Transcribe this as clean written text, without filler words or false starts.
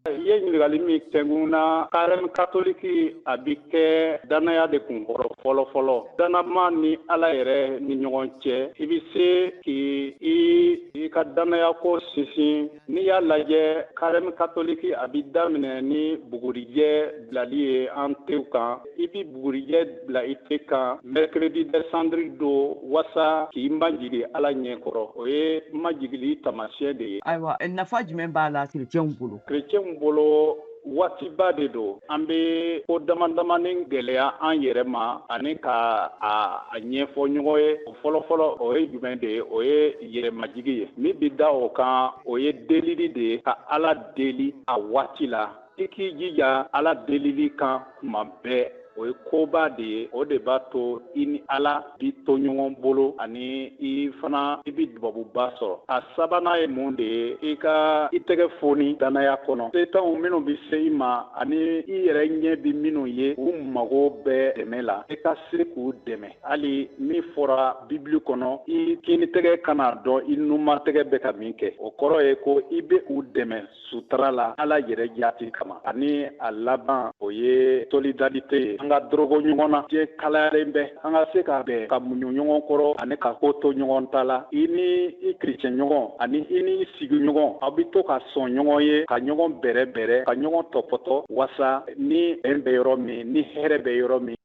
I ye ɲininkali min tɛngun na carême catholique a bi kɛ danaya de kun kɔrɔ fɔlɔ fɔlɔ. Danama ni Ala yɛrɛ ni ɲɔgɔn cɛ, i bi se k'i ka danaya ko sinsin. N'i y'a lajɛ carême catholique a bi daminɛ ni bugurijɛ bilali ye an tew kan. I bi bugurijɛ bila i te kan mercredi de cendre don wasa k'i majigi Ala ɲɛkɔrɔ. O ye majigili taamasiyɛn de ye. Ayiwa nafa jumɛn b'a la chrétienw bolo? Chrétienw bolo waatiba de don. An bɛ ko damadamanin gɛlɛya an yɛrɛ ma ani ka a ɲɛfɔ ɲɔgɔn ye. O fɔlɔfɔlɔ o ye jumɛn de ye? O ye yɛrɛmajigi ye. Min bi da o kan o ye delili de ye ka Ala deli a waati la. I k'i jija Ala delili kan tuma bɛɛ. O ye koba de ye. O de b'a to i ni Ala bi to ɲɔgɔn bolo ani i fana i bi dubabuba sɔrɔ. A sabanan ye mun de ye? I tɛgɛ foni danaya kɔnɔ. Setanw minnu bi se i ma ani i yɛrɛ ɲɛ bi minnu ye u mago bɛɛ dɛmɛ la. I ka se k'u dɛmɛ. Hali min fɔra Bibili kɔnɔ, i kini tɛgɛ kana dɔn i numan tɛgɛ bɛ ka min kɛ. O kɔrɔ ye ko i bɛ u dɛmɛ sutura la Ala yɛrɛ jaati kama. Ani a laban o ye solidarité ye. An ka dɔrɔgɔ ɲɔgɔn na. Diɲɛ kalayalen bɛ. An ka se ka bɛn ka muɲu ɲɔgɔn kɔrɔ ani ka ko to ɲɔgɔn ta la. I ni i chrétien ɲɔgɔn ani i ni sigiɲɔgɔn aw bi to ka sɔn ɲɔgɔn ye, ka ɲɔgɔn bɛrɛ bɛrɛ, ka ɲɔgɔn tɔpɔtɔ wasa ni bɛn bɛ yɔrɔ min, ni hɛrɛ bɛ yɔrɔ min